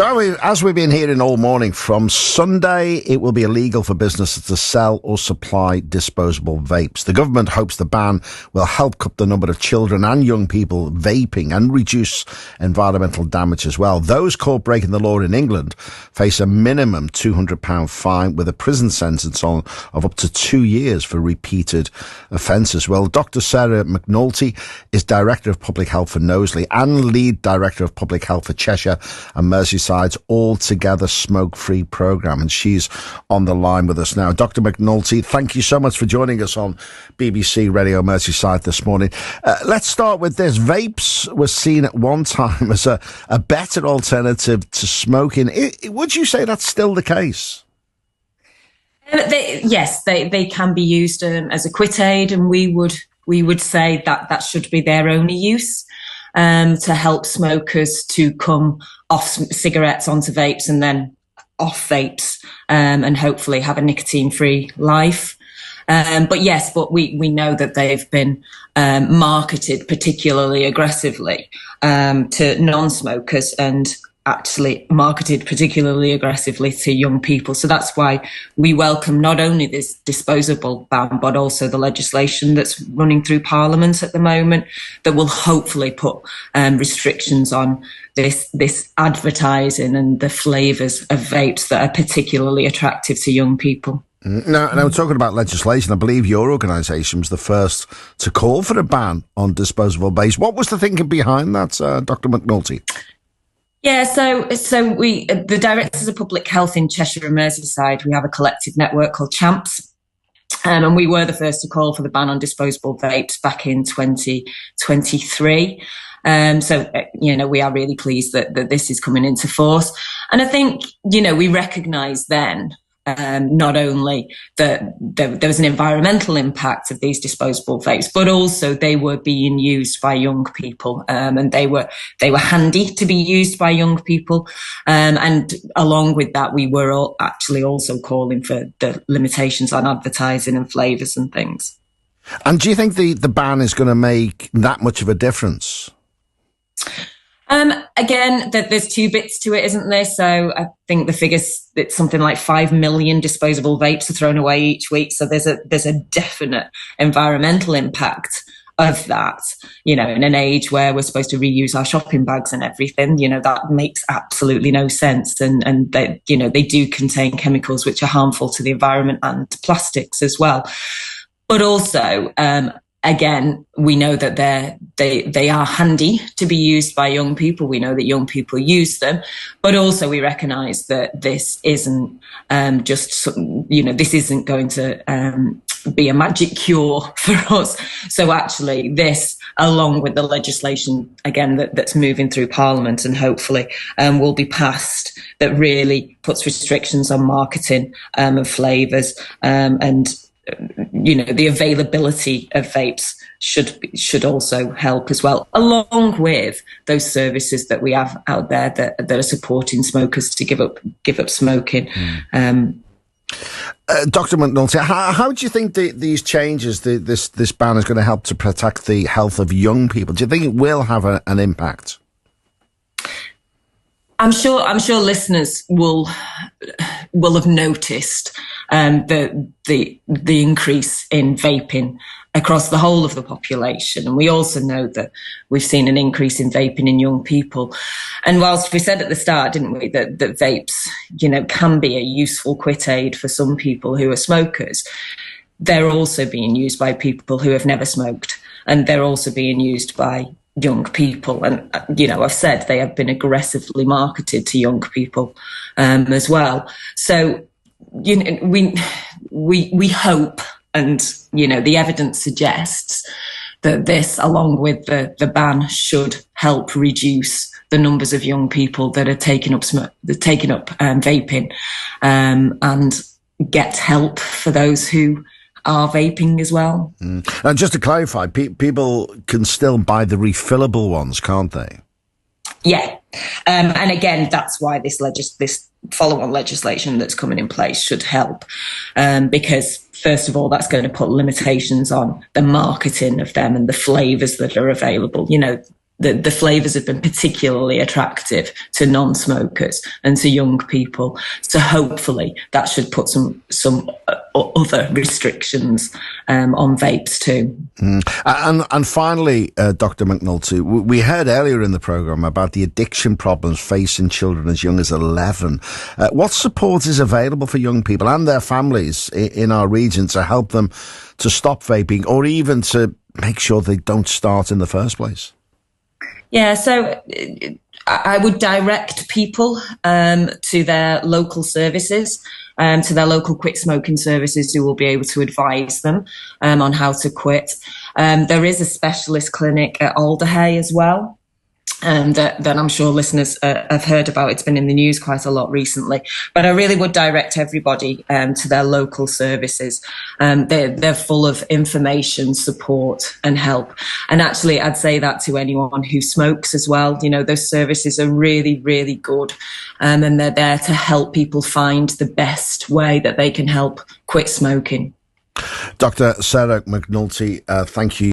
So as we've been hearing all morning, from Sunday it will be illegal for businesses to sell or supply disposable vapes. The government hopes the ban will help cut the number of children and young people vaping and reduce environmental damage as well. Those caught breaking the law in England face a minimum £200 fine with a prison sentence of up to 2 years for repeated offences. Well, Dr. Sarah McNulty is Director of Public Health for Knowsley and Lead Director of Public Health for Cheshire and Merseyside All Together Smoke-Free programme, and she's on the line with us now. Dr. McNulty, thank you so much for joining us on BBC Radio Merseyside this morning. Let's start with this. Vapes were seen at one time as a better alternative to smoking. Would you say that's still the case? Yes, they can be used as a quit aid, and we would say that should be their only use. To help smokers to come off cigarettes onto vapes and then off vapes, and hopefully have a nicotine-free life. But we know that they've been marketed particularly aggressively to non-smokers, and actually marketed particularly aggressively to young people. So that's why we welcome not only this disposable ban, but also the legislation that's running through Parliament at the moment that will hopefully put restrictions on this advertising and the flavours of vapes that are particularly attractive to young people. Now, talking about legislation, I believe your organisation was the first to call for a ban on disposable vapes. What was the thinking behind that, Dr. McNulty? Yeah, so we, the Directors of Public Health in Cheshire and Merseyside, we have a collective network called CHAMPS, and we were the first to call for the ban on disposable vapes back in 2023. We are really pleased that this is coming into force. And I think, we recognise then not only that there was an environmental impact of these disposable vapes, but also they were being used by young people, and they were handy to be used by young people. And along with that, we were actually also calling for the limitations on advertising and flavours and things. And do you think the ban is going to make that much of a difference? Again, there's two bits to it, isn't there? So I think the figures, it's something like 5 million disposable vapes are thrown away each week. So there's a definite environmental impact of that, in an age where we're supposed to reuse our shopping bags and everything. That makes absolutely no sense. And they, they do contain chemicals which are harmful to the environment and plastics as well. But also, again, we know that they are handy to be used by young people. We know that young people use them, but also we recognise that this isn't this isn't going to be a magic cure for us. So actually, this, along with the legislation again that's moving through Parliament and hopefully will be passed, that really puts restrictions on marketing of flavours and. The availability of vapes should also help as well, along with those services that we have out there that are supporting smokers to give up smoking. Dr. McNulty, how do you think these changes, this ban, is going to help to protect the health of young people? Do you think it will have an impact? I'm sure listeners will have noticed the increase in vaping across the whole of the population. And we also know that we've seen an increase in vaping in young people. And whilst we said at the start, didn't we, that vapes, can be a useful quit aid for some people who are smokers, they're also being used by people who have never smoked. And they're also being used by young people. And, I've said they have been aggressively marketed to young people as well. So, we hope, and, the evidence suggests that this, along with the ban, should help reduce the numbers of young people that are taking up vaping, and get help for those who are vaping as well. And just to clarify, people can still buy the refillable ones, can't they? Yeah. And again, that's why this follow-on legislation that's coming in place should help. Because first of all, that's going to put limitations on the marketing of them and the flavours that are available. the flavours have been particularly attractive to non-smokers and to young people. So hopefully that should put some other restrictions on vapes too. And finally, Dr. McNulty, we heard earlier in the programme about the addiction problems facing children as young as 11. What support is available for young people and their families in our region to help them to stop vaping, or even to make sure they don't start in the first place? Yeah, so I would direct people to their local services, to their local quit smoking services, who will be able to advise them on how to quit. There is a specialist clinic at Alderhay as well. That I'm sure listeners have heard about. It's been in the news quite a lot recently. But I really would direct everybody to their local services. They're full of information, support and help. And actually, I'd say that to anyone who smokes as well. You know, those services are really, really good. And they're there to help people find the best way that they can help quit smoking. Dr. Sarah McNulty, thank you.